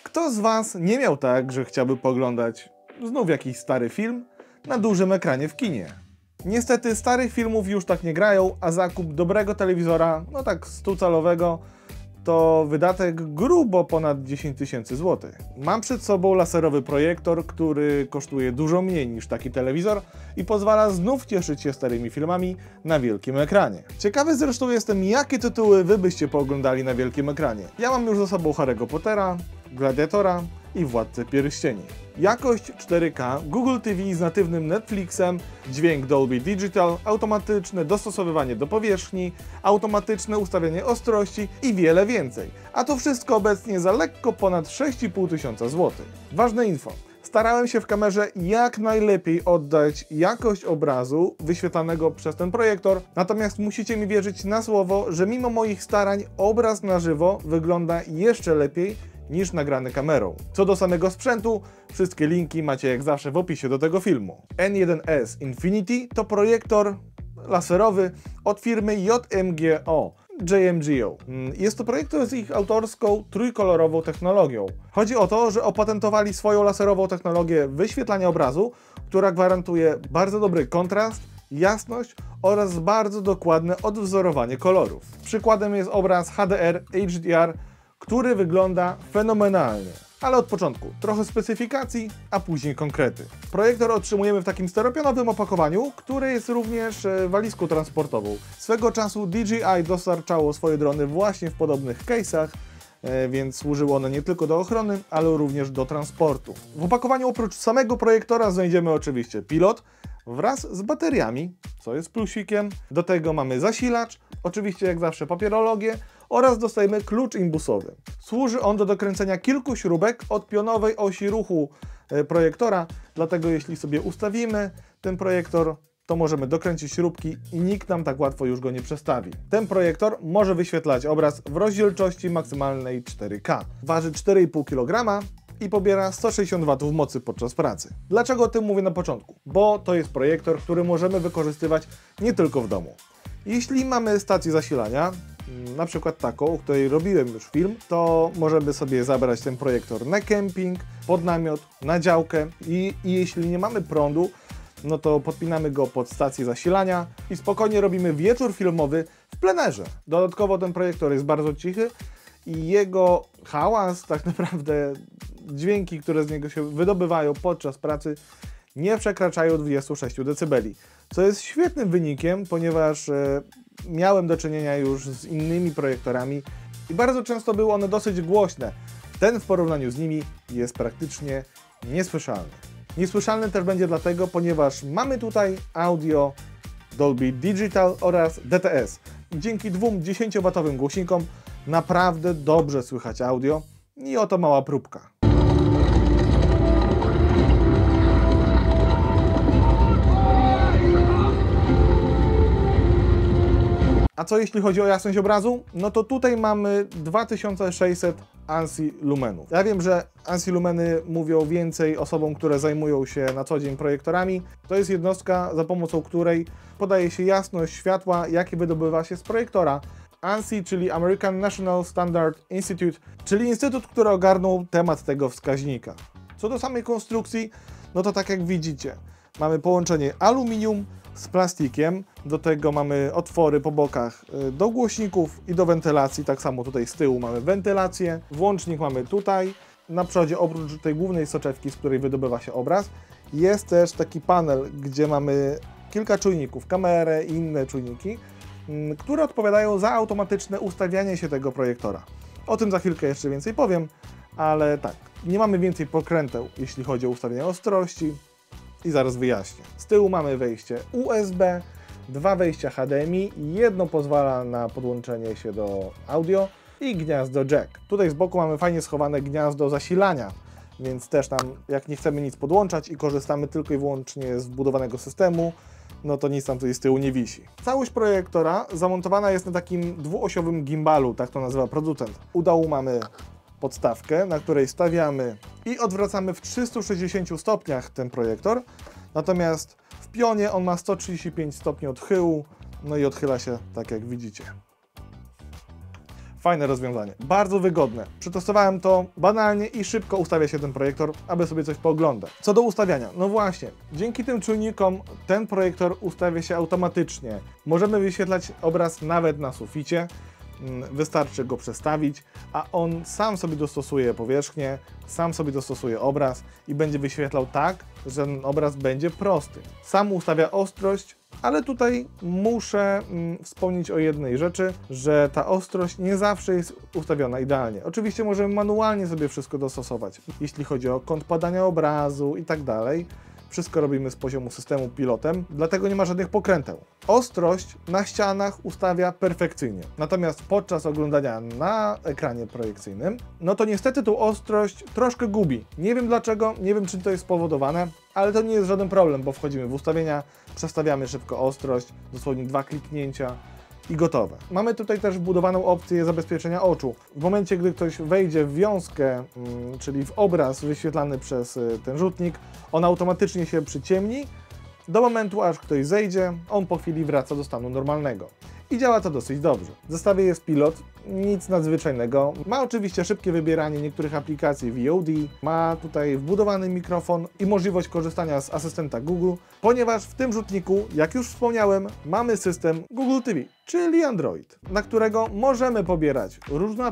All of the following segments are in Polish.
Kto z Was nie miał tak, że chciałby poglądać znów jakiś stary film na dużym ekranie w kinie? Niestety starych filmów już tak nie grają, a zakup dobrego telewizora, no tak 100-calowego, to wydatek grubo ponad 10 000 złotych. Mam przed sobą laserowy projektor, który kosztuje dużo mniej niż taki telewizor i pozwala znów cieszyć się starymi filmami na wielkim ekranie. Ciekawy zresztą jestem, jakie tytuły Wy byście pooglądali na wielkim ekranie. Ja mam już za sobą Harry'ego Pottera, Gladiatora i Władcę Pierścieni. Jakość 4K, Google TV z natywnym Netflixem, dźwięk Dolby Digital, automatyczne dostosowywanie do powierzchni, automatyczne ustawianie ostrości i wiele więcej. A to wszystko obecnie za lekko ponad 6500 zł. Ważne info. Starałem się w kamerze jak najlepiej oddać jakość obrazu wyświetlanego przez ten projektor, natomiast musicie mi wierzyć na słowo, że mimo moich starań obraz na żywo wygląda jeszcze lepiej niż nagrany kamerą. Co do samego sprzętu, wszystkie linki macie jak zawsze w opisie do tego filmu. N1S Infinity to projektor laserowy od firmy JMGO. Jest to projektor z ich autorską trójkolorową technologią. Chodzi o to, że opatentowali swoją laserową technologię wyświetlania obrazu, która gwarantuje bardzo dobry kontrast, jasność oraz bardzo dokładne odwzorowanie kolorów. Przykładem jest obraz HDR HDR, który wygląda fenomenalnie. Ale od początku trochę specyfikacji, a później konkrety. Projektor otrzymujemy w takim styropianowym opakowaniu, które jest również walizką transportową. Swego czasu DJI dostarczało swoje drony właśnie w podobnych case'ach, więc służyły one nie tylko do ochrony, ale również do transportu. W opakowaniu oprócz samego projektora znajdziemy oczywiście pilot wraz z bateriami, co jest plusikiem. Do tego mamy zasilacz, oczywiście jak zawsze papierologię oraz dostajemy klucz imbusowy. Służy on do dokręcenia kilku śrubek od pionowej osi ruchu projektora, dlatego jeśli sobie ustawimy ten projektor, to możemy dokręcić śrubki i nikt nam tak łatwo już go nie przestawi. Ten projektor może wyświetlać obraz w rozdzielczości maksymalnej 4K. Waży 4,5 kg i pobiera 160 W mocy podczas pracy. Dlaczego o tym mówię na początku? Bo to jest projektor, który możemy wykorzystywać nie tylko w domu. Jeśli mamy stację zasilania, na przykład taką, o której robiłem już film, to możemy sobie zabrać ten projektor na kemping, pod namiot, na działkę i jeśli nie mamy prądu, no to podpinamy go pod stację zasilania i spokojnie robimy wieczór filmowy w plenerze. Dodatkowo ten projektor jest bardzo cichy i jego hałas, tak naprawdę dźwięki, które z niego się wydobywają podczas pracy, nie przekraczają 26 dB, co jest świetnym wynikiem, ponieważ miałem do czynienia już z innymi projektorami i bardzo często były one dosyć głośne. Ten w porównaniu z nimi jest praktycznie niesłyszalny. Niesłyszalny też będzie dlatego, ponieważ mamy tutaj audio Dolby Digital oraz DTS. Dzięki dwóm 10W głośnikom naprawdę dobrze słychać audio i oto mała próbka. A co jeśli chodzi o jasność obrazu? No to tutaj mamy 2600 ANSI lumenów. Ja wiem, że ANSI lumeny mówią więcej osobom, które zajmują się na co dzień projektorami. To jest jednostka, za pomocą której podaje się jasność światła, jakie wydobywa się z projektora. ANSI, czyli American National Standard Institute, czyli instytut, który ogarnął temat tego wskaźnika. Co do samej konstrukcji, no to tak jak widzicie, mamy połączenie aluminium z plastikiem, do tego mamy otwory po bokach do głośników i do wentylacji, tak samo tutaj z tyłu mamy wentylację, włącznik mamy tutaj, na przodzie oprócz tej głównej soczewki, z której wydobywa się obraz, jest też taki panel, gdzie mamy kilka czujników, kamerę i inne czujniki, które odpowiadają za automatyczne ustawianie się tego projektora. O tym za chwilkę jeszcze więcej powiem, ale tak, nie mamy więcej pokręteł, jeśli chodzi o ustawienie ostrości i zaraz wyjaśnię. Z tyłu mamy wejście USB, dwa wejścia HDMI, jedno pozwala na podłączenie się do audio i gniazdo jack. Tutaj z boku mamy fajnie schowane gniazdo zasilania, więc też tam jak nie chcemy nic podłączać i korzystamy tylko i wyłącznie z wbudowanego systemu, no to nic tam tutaj z tyłu nie wisi. Całość projektora zamontowana jest na takim dwuosiowym gimbalu, tak to nazywa producent. U dołu mamy podstawkę, na której stawiamy i odwracamy w 360 stopniach ten projektor, natomiast w pionie on ma 135 stopni odchyłu, no i odchyla się tak jak widzicie. Fajne rozwiązanie, bardzo wygodne. Przetestowałem to banalnie i szybko ustawia się ten projektor, aby sobie coś pooglądać. Co do ustawiania, no właśnie, dzięki tym czujnikom ten projektor ustawia się automatycznie. Możemy wyświetlać obraz nawet na suficie. Wystarczy go przestawić, a on sam sobie dostosuje powierzchnię, sam sobie dostosuje obraz i będzie wyświetlał tak, że ten obraz będzie prosty. Sam ustawia ostrość, ale tutaj muszę wspomnieć o jednej rzeczy, że ta ostrość nie zawsze jest ustawiona idealnie. Oczywiście możemy manualnie sobie wszystko dostosować, jeśli chodzi o kąt padania obrazu i tak dalej. Wszystko robimy z poziomu systemu pilotem, dlatego nie ma żadnych pokręteł. Ostrość na ścianach ustawia perfekcyjnie, natomiast podczas oglądania na ekranie projekcyjnym, no to niestety tą ostrość troszkę gubi. Nie wiem dlaczego, nie wiem czym to jest spowodowane, ale to nie jest żaden problem, bo wchodzimy w ustawienia, przestawiamy szybko ostrość, dosłownie 2 kliknięcia i gotowe. Mamy tutaj też wbudowaną opcję zabezpieczenia oczu. W momencie, gdy ktoś wejdzie w wiązkę, czyli w obraz wyświetlany przez ten rzutnik, on automatycznie się przyciemni do momentu, aż ktoś zejdzie, on po chwili wraca do stanu normalnego. I działa to dosyć dobrze. W zestawie jest pilot, nic nadzwyczajnego. Ma oczywiście szybkie wybieranie niektórych aplikacji VOD, ma tutaj wbudowany mikrofon i możliwość korzystania z asystenta Google, ponieważ w tym rzutniku, jak już wspomniałem, mamy system Google TV, czyli Android, na którego możemy pobierać różne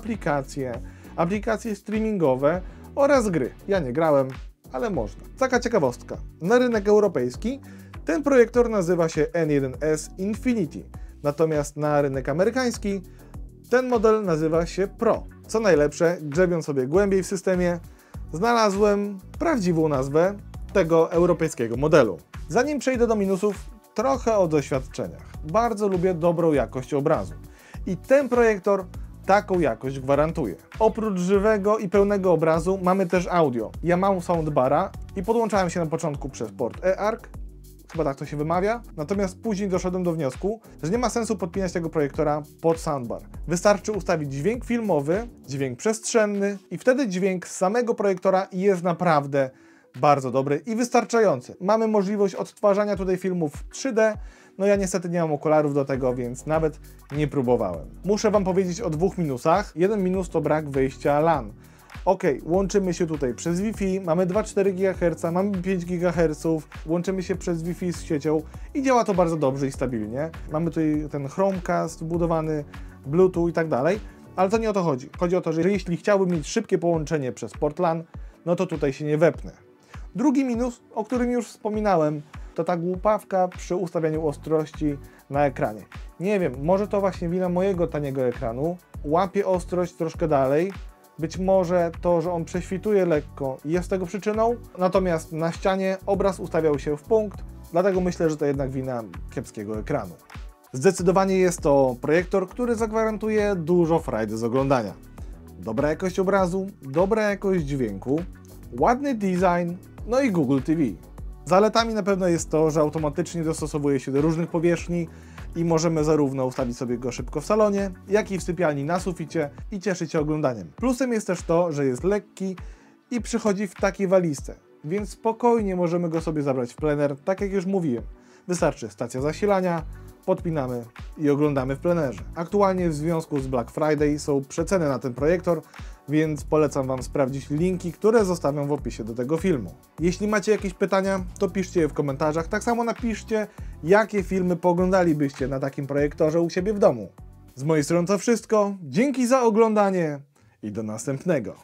aplikacje streamingowe oraz gry. Ja nie grałem, ale można. Taka ciekawostka. Na rynek europejski ten projektor nazywa się N1S Infinity. Natomiast na rynek amerykański ten model nazywa się Pro. Co najlepsze, grzebiąc sobie głębiej w systemie, znalazłem prawdziwą nazwę tego europejskiego modelu. Zanim przejdę do minusów, trochę o doświadczeniach. Bardzo lubię dobrą jakość obrazu. I ten projektor taką jakość gwarantuje. Oprócz żywego i pełnego obrazu mamy też audio. Ja mam soundbara i podłączałem się na początku przez port eARC, chyba tak to się wymawia, natomiast później doszedłem do wniosku, że nie ma sensu podpinać tego projektora pod soundbar. Wystarczy ustawić dźwięk filmowy, dźwięk przestrzenny i wtedy dźwięk z samego projektora jest naprawdę bardzo dobry i wystarczający. Mamy możliwość odtwarzania tutaj filmów w 3D, no ja niestety nie mam okularów do tego, więc nawet nie próbowałem. Muszę Wam powiedzieć o dwóch minusach. Jeden minus to brak wejścia LAN. Ok, łączymy się tutaj przez Wi-Fi, mamy 2,4 GHz, mamy 5 GHz, łączymy się przez Wi-Fi z siecią i działa to bardzo dobrze i stabilnie. Mamy tutaj ten Chromecast wbudowany, Bluetooth i tak dalej, ale to nie o to chodzi. Chodzi o to, że jeśli chciałbym mieć szybkie połączenie przez port LAN, no to tutaj się nie wepnę. Drugi minus, o którym już wspominałem, to ta głupawka przy ustawianiu ostrości na ekranie. Nie wiem, może to właśnie wina mojego taniego ekranu, łapie ostrość troszkę dalej. Być może to, że on prześwituje lekko, jest tego przyczyną, natomiast na ścianie obraz ustawiał się w punkt, dlatego myślę, że to jednak wina kiepskiego ekranu. Zdecydowanie jest to projektor, który zagwarantuje dużo frajdy z oglądania. Dobra jakość obrazu, dobra jakość dźwięku, ładny design, no i Google TV. Zaletami na pewno jest to, że automatycznie dostosowuje się do różnych powierzchni i możemy zarówno ustawić sobie go szybko w salonie, jak i w sypialni na suficie i cieszyć się oglądaniem. Plusem jest też to, że jest lekki i przychodzi w takiej walizce, więc spokojnie możemy go sobie zabrać w plener, tak jak już mówiłem. Wystarczy stacja zasilania, podpinamy i oglądamy w plenerze. Aktualnie w związku z Black Friday są przeceny na ten projektor, więc polecam Wam sprawdzić linki, które zostawiam w opisie do tego filmu. Jeśli macie jakieś pytania, to piszcie je w komentarzach. Tak samo napiszcie, jakie filmy pooglądalibyście na takim projektorze u siebie w domu. Z mojej strony to wszystko. Dzięki za oglądanie i do następnego.